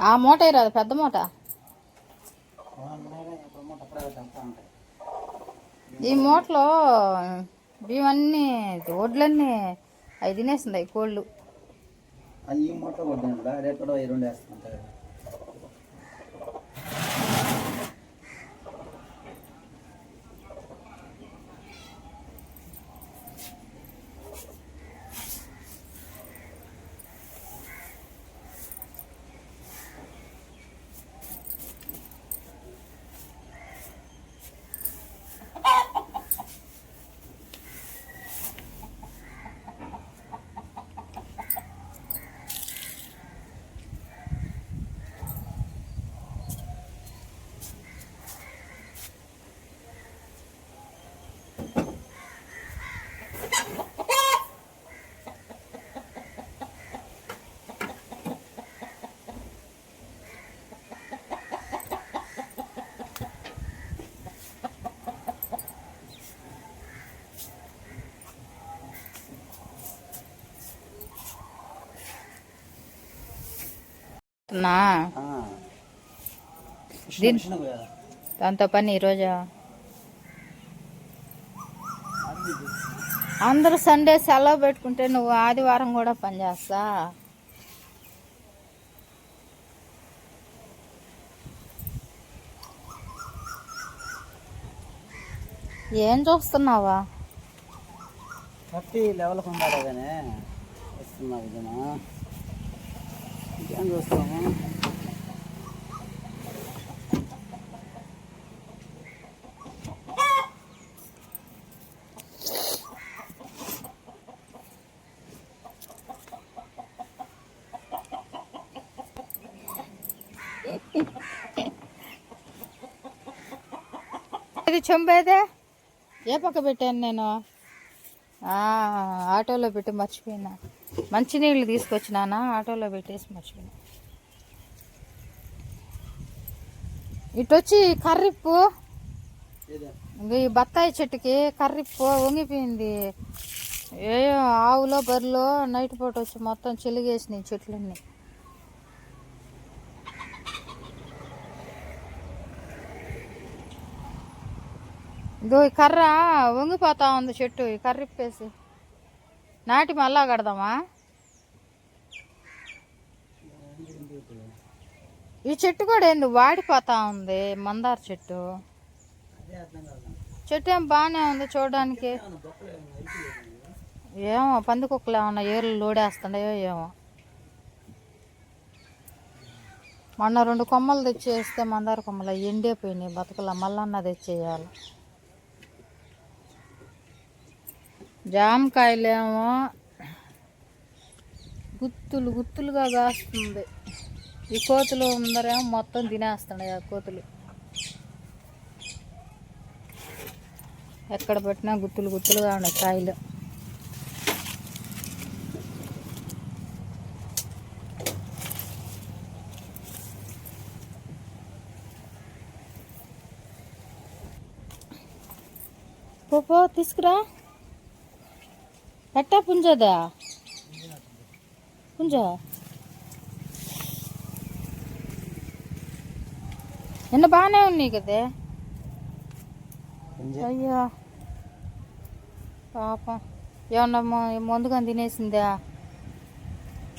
ఆ మూట రాదు, పెద్ద మూట. ఈ మూటలో బియ్యమన్నీ ఒడ్లన్నీ అవి తినేస్తుంది కోళ్ళు. ఈ మూటలో కొట్టిన రేపు రెండు వేస్తుంటాయి. దాంతో పని ఈరోజు అందరూ సండే సెలవు పెట్టుకుంటే నువ్వు ఆదివారం కూడా పని చేస్తా. ఏం చూస్తున్నావా? కట్టి లెవెల్కి ఉండాలి కానీ వస్తున్నావు ఇదేనా? ఇంకేం చూస్తాము? ఇది చెంబేదే ఏ పక్క పెట్టాను నేను? ఆటోలో పెట్టి మర్చిపోయినా. మంచినీళ్ళు తీసుకొచ్చినానా, ఆటోలో పెట్టేసి మర్చిపోయినా. ఇటు వచ్చి కర్రిప్పు, ఈ బత్తాయి చెట్టుకి కర్రిప్పు వంగిపోయింది. ఏ ఆవులో బర్రెలో నైట్ పూట వచ్చి మొత్తం చెలిగేసినాయి చెట్లన్నీ. ఇదో ఈ కర్ర వంగిపోతా ఉంది చెట్టు. ఈ కర్ర ఇప్పేసి నాటి మళ్ళా కడదామా? ఈ చెట్టు కూడా ఏంది వాడిపోతా ఉంది. మందార చెట్టు ఏం బాగానే ఉంది చూడడానికి. ఏమో పందికొక్కలు ఏమన్నా ఏర్లు లోడేస్తుండయో ఏమో. మొన్న 2 కొమ్మలు తెచ్చేస్తే మందార కొమ్మలు ఎండిపోయినాయి బతుకుల. మళ్ళన్నా తెచ్చేయాలి. జామకాయలేమో గుత్తులుగా కాస్తుంది. ఈ కోతులు ముందరేమో మొత్తం తినేస్తున్నాయి. ఆ కోతులు ఎక్కడ పెట్టినా గుత్తులుగా ఉన్నాయి కాయలు. పో తీసుకురా. ఎట్టా పుంజదా? పుంజ నిన్న బాగానే ఉన్నాయి కదే. అయ్యో పాపం ఏమన్నా ముందుగా తినేసిందా?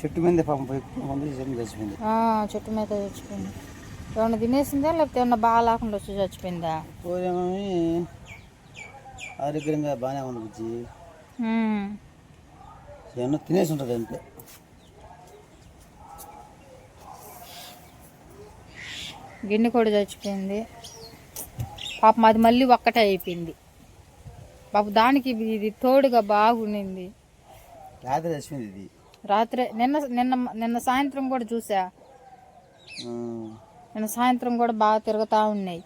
చెట్టు మీద పాపం చచ్చిపోయింది. చెట్టు మీద చచ్చిపోయింది. ఏమన్నా తినేసిందా లేకపోతే ఏమన్నా బాగా లేకుండా వచ్చి చచ్చిపోయిందా? ఆరోగ్యంగా బాగానే ఉంది బుజ్జి. ఏమన్నా తినేసి ఉంటుంది అంతే. గిన్నె కూడా చచ్చిపోయింది పాపం. అది మళ్ళీ ఒక్కటే అయిపోయింది పాపం. దానికి ఇది తోడుగా బాగుండింది. రాత్రి చచ్చిపోయింది ఇది. రాత్రే నిన్న సాయంత్రం కూడా చూసా. నిన్న సాయంత్రం కూడా బాగా తిరుగుతూ ఉన్నాయి.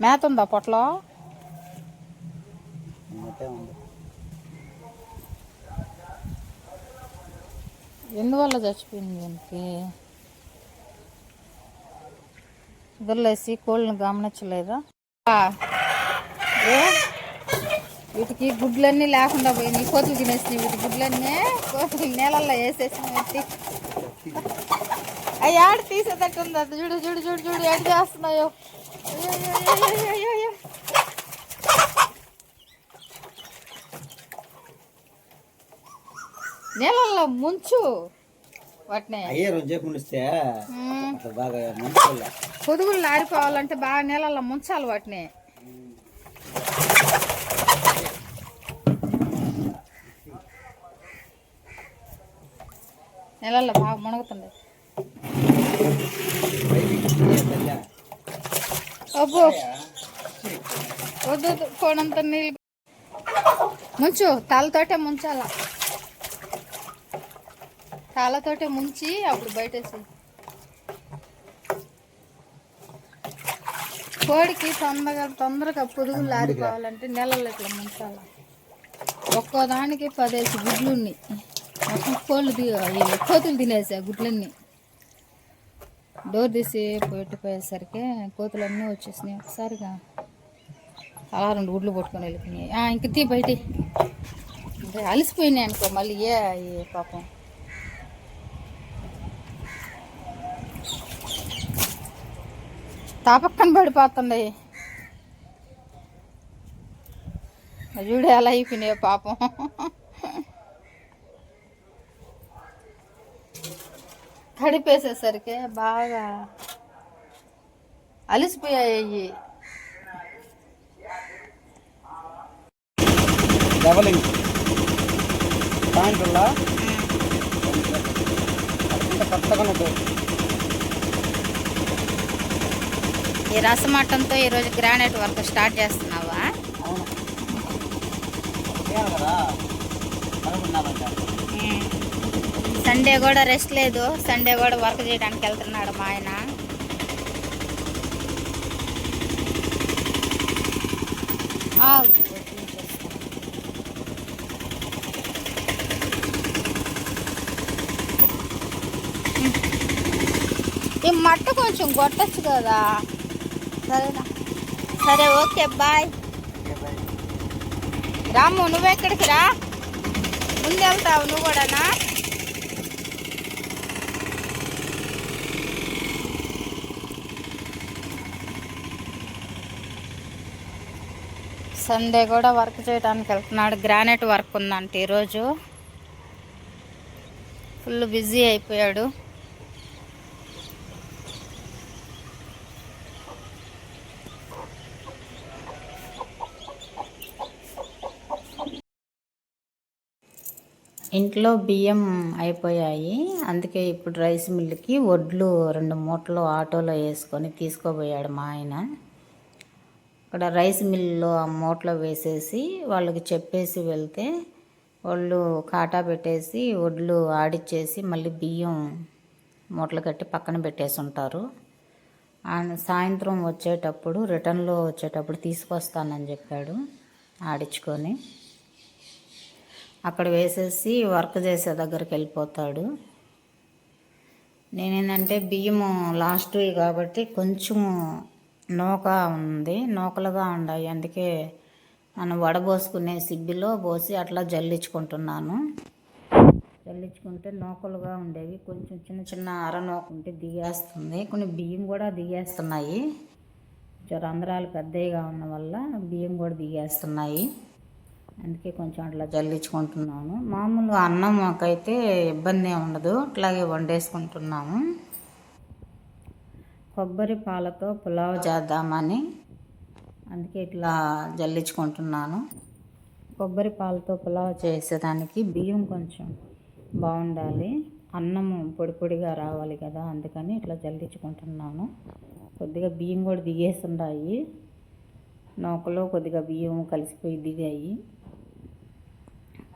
మేత ఉందా పొట్టలో? ఎందువల్ల చచ్చిపోయింది దీనికి? వదిలేసి కోళ్ళని గమనించలేదా? వీటికి గుడ్లన్నీ లేకుండా పోయినాయి, కోతులు తినేసినాయి వీటి గుడ్లన్నీ. కోతులు నీళ్ళల్లో వేసేసినాయి పెట్టి. అవి ఆడ తీసేటట్టు ఉంది. అది చూడు చూడు చూడు చూడు ఎటు చేస్తున్నాయో. అయ్యో నీళ్ళల్లో ముంచు వాటిని. పొదుగులు ఆరిపోవాలంటే బాగా నీళ్ళల్లో ముంచాలి వాటిని. నీళ్ళల్లో బాగా మునుగుతుంది. అబ్బో వద్దు కోనంత నీళ్ళు ముంచు. తలతోటే ముంచాల, తలతోటే ముంచి అప్పుడు బయటేసి. కోడికి తొందరగా పొదుగులు ఆరిపోవాలంటే నీళ్ళల్లో ఇట్లా ముంచాల. ఒక్కో దానికి 10 గుడ్లు ఉన్నాయి. మొత్తం కోతులు తినేసాయి గుడ్లన్నీ. డోర్ తీసి పెట్టిపోయేసరికి కోతులన్నీ వచ్చేసినాయి ఒకసారిగా. అలా 2 గుడ్లు పట్టుకొని వెళ్ళిపోయినాయి. ఇంక తీ బయట అలసిపోయినాయి అనుకో మళ్ళీ. ఏ పాపం తాపక్కన పడిపోతుంది. చూడు ఎలా అయిపోయినాయి పాపం. కడిపేసేసరికి బాగా అలసిపోయాయి. ఈ రసమట్టంతో ఈరోజు గ్రానైట్ వర్క్ స్టార్ట్ చేస్తున్నావా? సండే కూడా రెస్ట్ లేదు. సండే కూడా వర్క్ చేయడానికి వెళ్తున్నాడు మా ఆయన. ఈ మట్ట కొంచెం కొట్టచ్చు కదా. సరేనా? సరే ఓకే బాయ్. రాము నువ్వెక్కడికి రా, ముందు వెళ్తావు నువ్వు కూడానా? సండే కూడా వర్క్ చేయడానికి వెళ్తున్నాడు. గ్రానైట్ వర్క్ ఉందంటే ఈరోజు ఫుల్ బిజీ అయిపోయాడు. ఇంట్లో బియ్యం అయిపోయాయి, అందుకే ఇప్పుడు రైస్ మిల్లుకి వడ్లు 2 మూటలు ఆటోలో వేసుకొని తీసుకోపోయాడు మా ఆయన. ఇక్కడ రైస్ మిల్లులో ఆ మూటలో వేసేసి వాళ్ళకి చెప్పేసి వెళ్తే వాళ్ళు కాటా పెట్టేసి వడ్లు ఆడిచ్చేసి మళ్ళీ బియ్యం మూటలు కట్టి పక్కన పెట్టేసి ఉంటారు. సాయంత్రం వచ్చేటప్పుడు రిటర్న్లో వచ్చేటప్పుడు తీసుకొస్తానని చెప్పాడు. ఆడించుకొని అక్కడ వేసేసి వర్క్ చేసే దగ్గరికి వెళ్ళిపోతాడు. నేనేంటంటే బియ్యము లాస్ట్ కాబట్టి కొంచెం నూక ఉంది, నూకలుగా ఉన్నాయి. అందుకే మనం వడబోసుకునే సిబ్బిలో పోసి అట్లా జల్లించుకుంటున్నాను. జల్లించుకుంటే నూకలుగా ఉండేవి. కొంచెం చిన్న చిన్న అరనూక ఉంటే దిగేస్తుంది. కొన్ని బియ్యం కూడా దిగేస్తున్నాయి. రంధ్రాలు పెద్దగా ఉన్న వల్ల బియ్యం కూడా దిగేస్తున్నాయి. అందుకే కొంచెం అట్లా జల్లించుకుంటున్నాను. మామూలు అన్నం మాకైతే ఇబ్బంది ఉండదు, అట్లాగే వండేసుకుంటున్నాము. కొబ్బరి పాలతో పులావ్ చేద్దామని అందుకే ఇట్లా జల్లించుకుంటున్నాను. కొబ్బరి పాలతో పులావ్ చేసేదానికి బియ్యం కొంచెం బాగుండాలి, అన్నము పొడి పొడిగా రావాలి కదా, అందుకని ఇట్లా జల్లించుకుంటున్నాను. కొద్దిగా బియ్యం కూడా దిగేస్తున్నాయి, నూకలో కొద్దిగా బియ్యం కలిసిపోయి దిగాయి.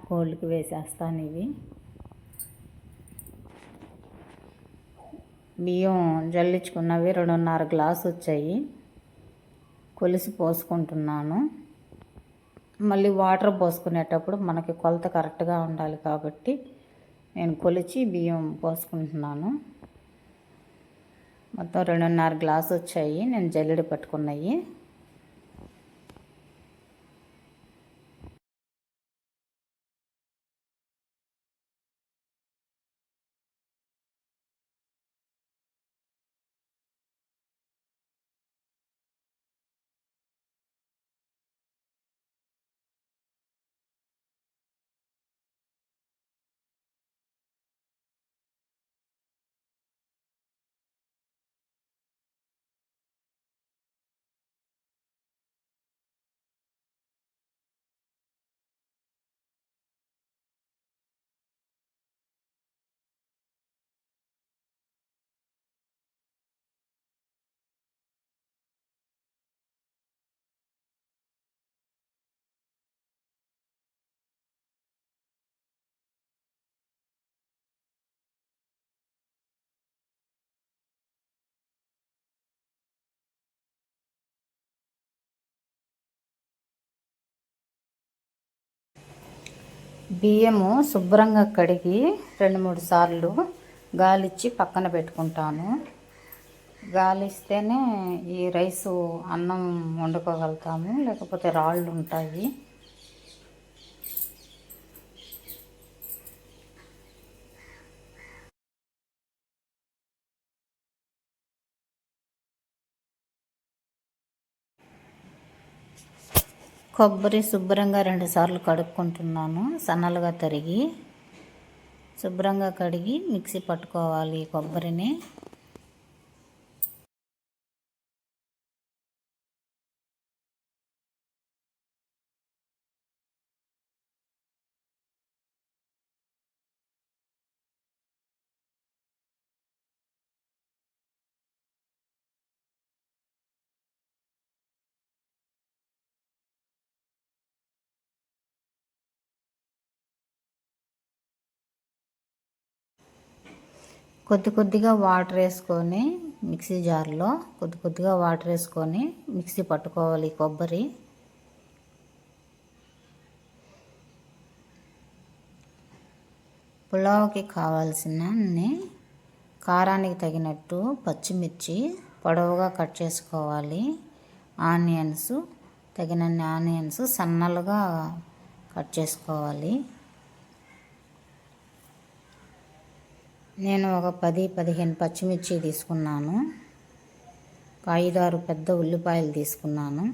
కోళ్ళకి వేసేస్తాను ఇవి. బియ్యం జల్లించుకున్నవి 2.5 గ్లాసు వచ్చాయి. కొలిసి పోసుకుంటున్నాను. మళ్ళీ వాటర్ పోసుకునేటప్పుడు మనకి కొలత కరెక్ట్గా ఉండాలి కాబట్టి నేను కొలిచి బియ్యం పోసుకుంటున్నాను. మొత్తం 2.5 గ్లాసు వచ్చాయి నేను జల్లెడ పట్టుకున్నాయి. బియ్యము శుభ్రంగా కడిగి 2-3 సార్లు గాలిచ్చి పక్కన పెట్టుకుంటాను. గాలిస్తేనే ఈ రైసు అన్నం వండుకోగలుగుతాము, లేకపోతే రాళ్ళు ఉంటాయి. కొబ్బరి శుభ్రంగా 2 సార్లు కడుక్కుంటున్నాను. సన్నలుగా తరిగి శుభ్రంగా కడిగి మిక్సీ పట్టుకోవాలి కొబ్బరిని. కొద్దిగా వాటర్ వేసుకొని మిక్సీ జార్లో కొద్దిగా వాటర్ వేసుకొని మిక్సీ పట్టుకోవాలి కొబ్బరి. పులావ్కి కావాల్సిన కారానికి తగినట్టు పచ్చిమిర్చి పొడవుగా కట్ చేసుకోవాలి. ఆనియన్స్ తగినన్ని ఆనియన్స్ సన్నలుగా కట్ చేసుకోవాలి. నేను ఒక 10-15 పచ్చిమిర్చి తీసుకున్నాను. 5-6 పెద్ద ఉల్లిపాయలు తీసుకున్నాను.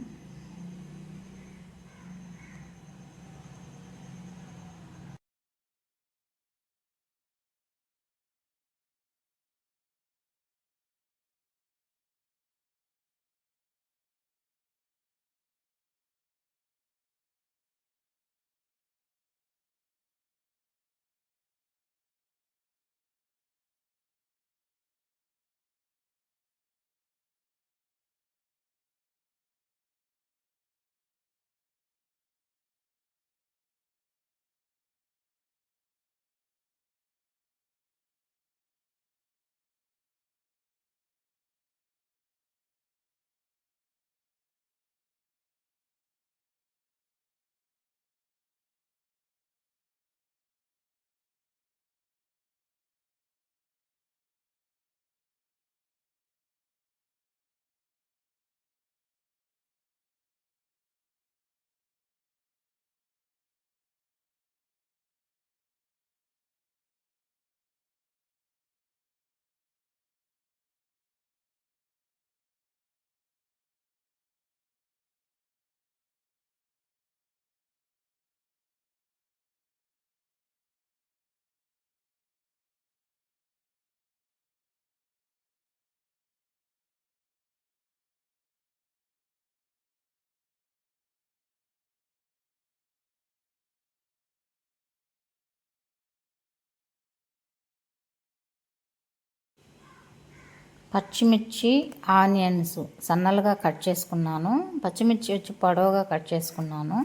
పచ్చిమిర్చి ఆనియన్స్ సన్నలుగా కట్ చేసుకున్నాను. పచ్చిమిర్చి వచ్చి పొడవుగా కట్ చేసుకున్నాను.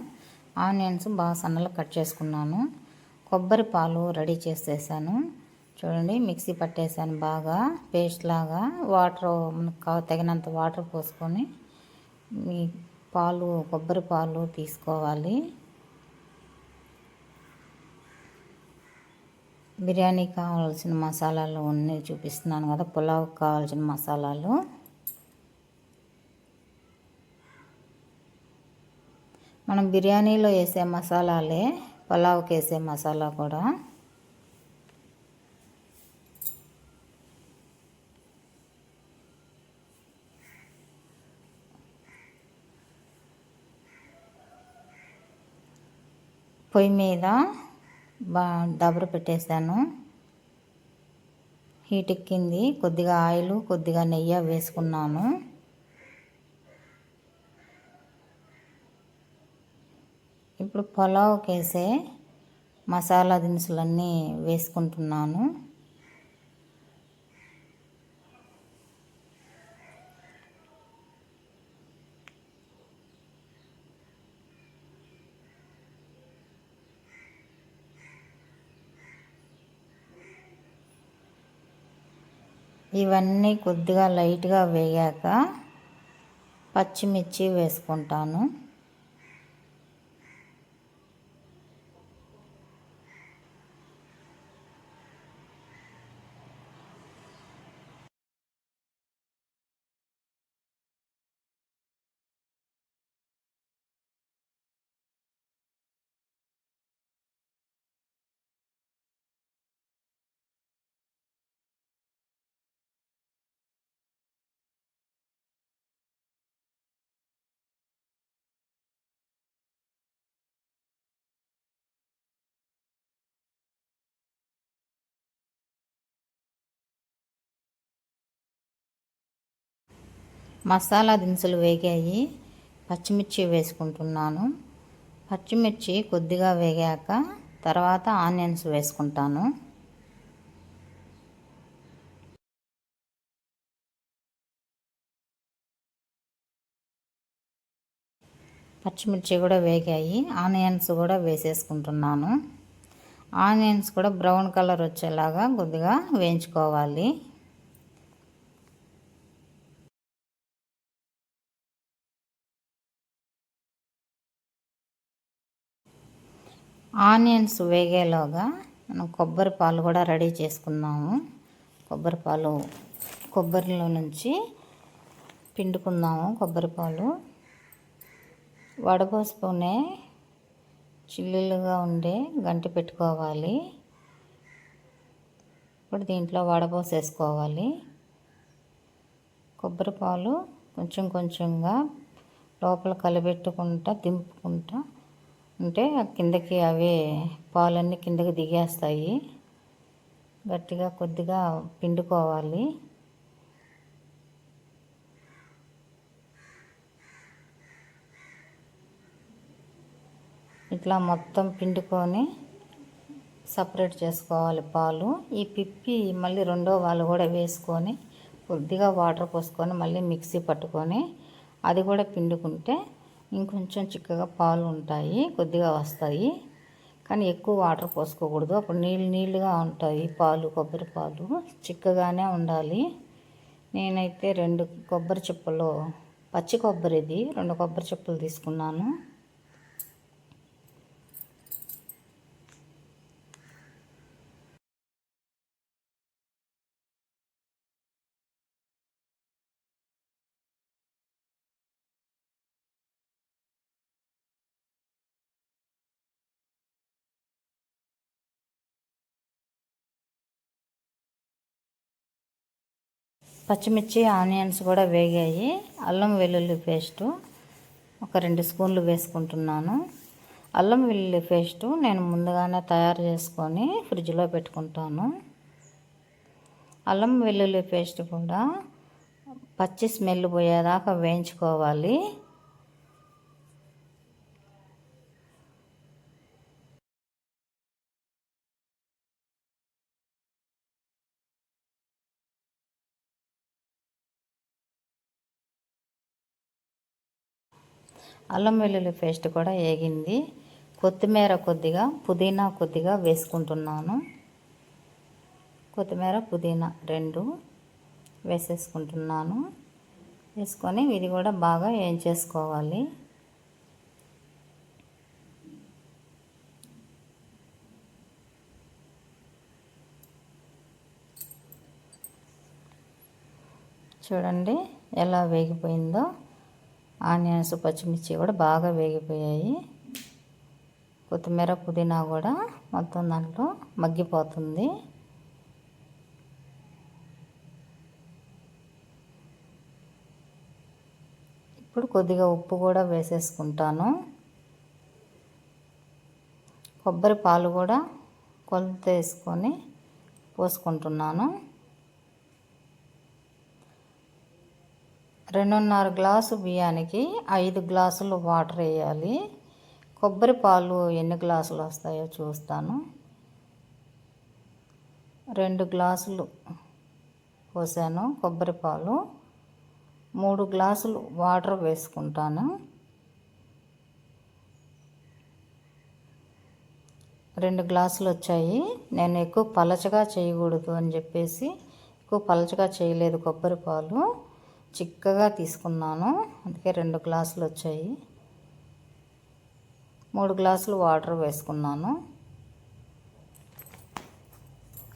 ఆనియన్స్ బాగా సన్నలుగా కట్ చేసుకున్నాను. కొబ్బరి పాలు రెడీ చేసేసాను. చూడండి, మిక్సీ పట్టేసాను బాగా పేస్ట్ లాగా. వాటర్ మనకు తగినంత వాటర్ పోసుకొని ఈ కొబ్బరి పాలు తీసుకోవాలి. బిర్యానీకి కావాల్సిన మసాలాలు అన్నీ చూపిస్తున్నాను కదా. పులావ్కి కావాల్సిన మసాలాలు మనం బిర్యానీలో వేసే మసాలాలే పులావ్కి వేసే మసాలా కూడా. పొయ్యి మీద దబర పెట్టేశాను. హీట్ ఎక్కింది. కొద్దిగా ఆయిల్ కొద్దిగా నెయ్యి వేసుకున్నాను. ఇప్పుడు పులావ్కి వేసే మసాలా దినుసులన్నీ వేసుకుంటున్నాను. ఇవన్నీ కొద్దిగా లైట్గా వేగాక పచ్చిమిర్చి వేసుకుంటాను. మసాలా దినుసులు వేగాయి, పచ్చిమిర్చి వేసుకుంటున్నాను. పచ్చిమిర్చి కొద్దిగా వేగాక తర్వాత ఆనియన్స్ వేసుకుంటాను. పచ్చిమిర్చి కూడా వేగాయి, ఆనియన్స్ కూడా వేసేసుకుంటున్నాను. ఆనియన్స్ కూడా బ్రౌన్ కలర్ వచ్చేలాగా కొద్దిగా వేయించుకోవాలి. ఆనియన్స్ వేగేలోగా మనం కొబ్బరి పాలు కూడా రెడీ చేసుకుందాము. కొబ్బరిలో నుంచి పిండుకుందాము కొబ్బరి పాలు. వడపోసుకునే చిల్లులుగా ఉండే గంటి పెట్టుకోవాలి. ఇప్పుడు దీంట్లో వడపోసేసుకోవాలి. కొబ్బరి పాలు కొంచెం కొంచెంగా లోపల కలబెట్టుకుంటా దింపుకుంటా ఉంటే కిందకి అవే పాలన్నీ కిందకి దిగేస్తాయి. గట్టిగా కొద్దిగా పిండుకోవాలి. ఇట్లా మొత్తం పిండుకొని సపరేట్ చేసుకోవాలి పాలు. ఈ పిప్పి మళ్ళీ రెండో పాలు కూడా వేసుకొని కొద్దిగా వాటర్ పోసుకొని మళ్ళీ మిక్సీ పట్టుకొని అది కూడా పిండుకుంటే ఇంకొంచెం చిక్కగా పాలు ఉంటాయి, కొద్దిగా వస్తాయి. కానీ ఎక్కువ వాటర్ పోసుకోకూడదు, అప్పుడు నీళ్ళుగా ఉంటాయి పాలు. కొబ్బరి పాలు చిక్కగానే ఉండాలి. నేనైతే 2 కొబ్బరి చిప్పలు, పచ్చి కొబ్బరిది 2 కొబ్బరి చిప్పలు తీసుకున్నాను. పచ్చిమిర్చి ఆనియన్స్ కూడా వేగాయి. అల్లం వెల్లుల్లి పేస్టు ఒక 2 స్పూన్లు వేసుకుంటున్నాను. అల్లం వెల్లుల్లి పేస్టు నేను ముందుగానే తయారు చేసుకొని ఫ్రిడ్జ్లో పెట్టుకుంటాను. అల్లం వెల్లుల్లి పేస్ట్ కూడా పచ్చి స్మెల్ పోయేదాకా వేయించుకోవాలి. అల్లం వెల్లుల్లి పేస్ట్ కూడా వేగింది. కొత్తిమీర కొద్దిగా, పుదీనా కొద్దిగా వేసుకుంటున్నాను. కొత్తిమీర పుదీనా 2 వేసేసుకుంటున్నాను. వేసుకొని ఇది కూడా బాగా వేయించేసుకోవాలి. చూడండి ఎలా వేగిపోయిందో. ఆనియన్స్ పచ్చిమిర్చి కూడా బాగా వేగిపోయాయి. కొత్తిమీర పుదీనా కూడా మొత్తం దాంట్లో మగ్గిపోతుంది. ఇప్పుడు కొద్దిగా ఉప్పు కూడా వేసేసుకుంటాను. కొబ్బరి పాలు కూడా కొలత వేసుకొని పోసుకుంటున్నాను. 2.5 గ్లాసు బియ్యానికి 5 గ్లాసులు వాటర్ వేయాలి. కొబ్బరి పాలు ఎన్ని గ్లాసులు వస్తాయో చూస్తాను. 2 గ్లాసులు పోసాను కొబ్బరి పాలు. 3 గ్లాసులు వాటర్ వేసుకుంటాను. 2 గ్లాసులు వచ్చాయి. నేను ఎక్కువ పలచగా చేయకూడదు అని చెప్పేసి ఎక్కువ పలచగా చేయలేదు. కొబ్బరి పాలు చిక్కగా తీసుకున్నాను, అందుకే 2 గ్లాసులు వచ్చాయి. 3 గ్లాసులు వాటర్ వేసుకున్నాను.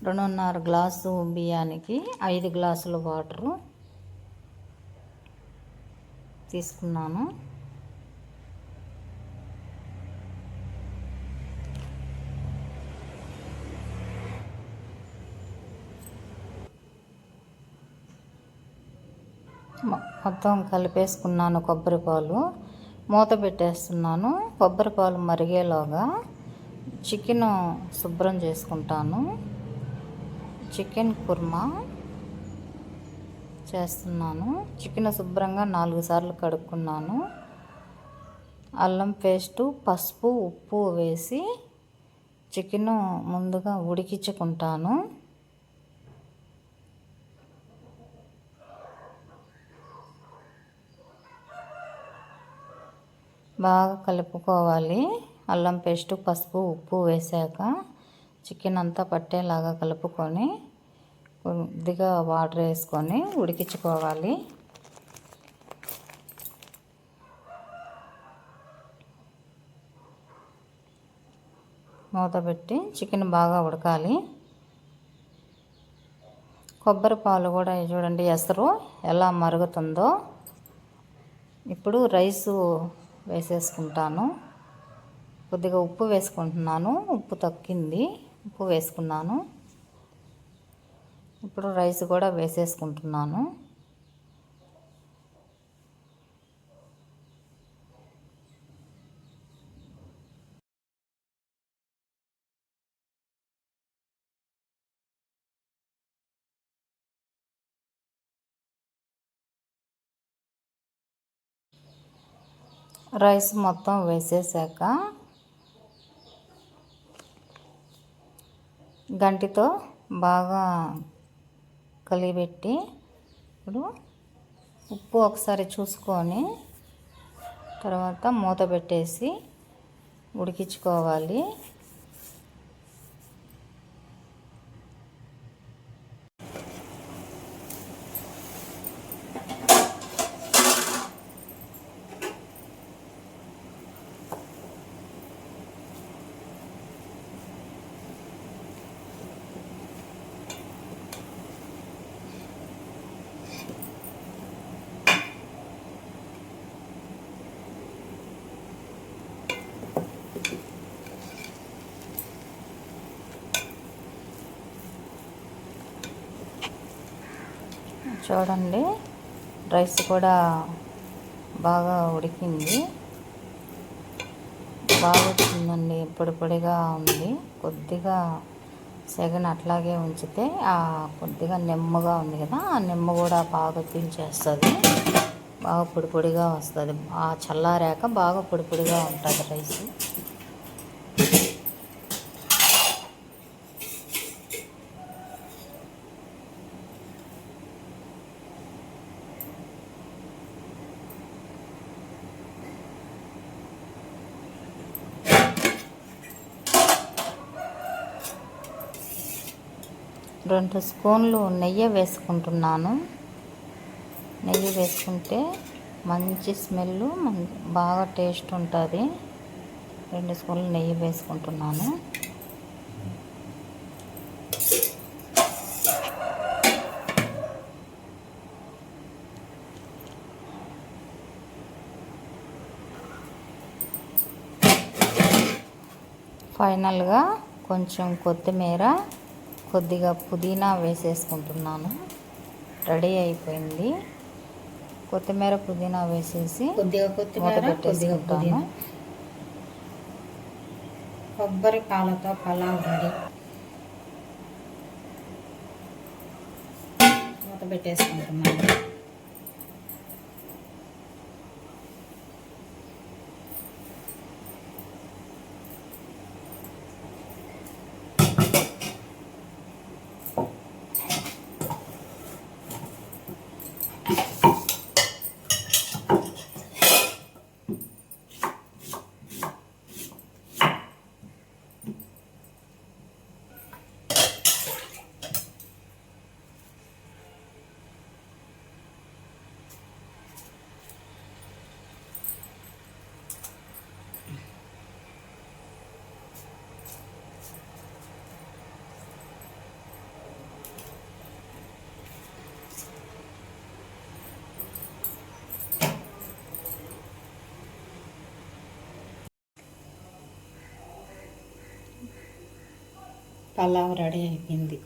2.5 గ్లాసు బియ్యానికి 5 గ్లాసులు వాటరు తీసుకున్నాను. మొత్తం కలిపేసుకున్నాను. కొబ్బరి పాలు మూత పెట్టేస్తున్నాను. కొబ్బరి పాలు మరిగేలోగా చికెన్ శుభ్రం చేసుకుంటాను. చికెన్ కుర్మా చేస్తున్నాను. చికెన్ శుభ్రంగా 4 సార్లు కడుక్కున్నాను. అల్లం పేస్టు, పసుపు, ఉప్పు వేసి చికెన్ ముందుగా ఉడికించుకుంటాను. బాగా కలుపుకోవాలి. అల్లం పేస్టు, పసుపు, ఉప్పు వేసాక చికెన్ అంతా పట్టేలాగా కలుపుకొని కొద్దిగా వాటర్ వేసుకొని ఉడికించుకోవాలి. మూత పెట్టి చికెన్ బాగా ఉడకాలి. కొబ్బరి పాలు కూడా చూడండి ఎసరు ఎలా మరుగుతుందో. ఇప్పుడు రైసు వేసేసుకుంటాను. కొద్దిగా ఉప్పు వేసుకుంటున్నాను. ఉప్పు తగ్గింది, ఉప్పు వేసుకున్నాను. ఇప్పుడు రైస్ కూడా వేసేసుకుంటున్నాను. రైస్ మొత్తం వేసేసాక గంటితో బాగా కలిపెట్టి ఇప్పుడు ఉప్పు ఒకసారి చూసుకొని తర్వాత మూత పెట్టేసి ఉడికించుకోవాలి. చూడండి రైస్ కూడా బాగా ఉడికింది. బాగా వచ్చిందండి. పొడి పొడిగా ఉంది. కొద్దిగా సెగన్ అట్లాగే ఉంచితే కొద్దిగా నెమ్మగా ఉంది కదా, ఆ నిమ్మ కూడా బాగా పీల్చేస్తుంది. బాగా పొడి పొడిగా వస్తుంది. చల్లారాక బాగా పొడి పొడిగా ఉంటుంది రైస్. రెండు స్పూన్లు నెయ్యి వేసుకుంటున్నాను. నెయ్యి వేసుకుంటే మంచి స్మెల్, బాగా టేస్ట్ ఉంటుంది. 2 స్పూన్లు నెయ్యి వేసుకుంటున్నాను. ఫైనల్గా కొంచెం కొత్తిమీర, కొద్దిగా పుదీనా వేసేసుకుంటున్నాను. రెడీ అయిపోయింది. కొత్తిమీర, పుదీనా వేసేసి మూత పెట్టేసుకుంటాను. కొబ్బరి పాలతో పలావ్ రెడీ. మూత పెట్టేసుకుంటున్నాను. పలావ్ రెడీ అయిపోయింది.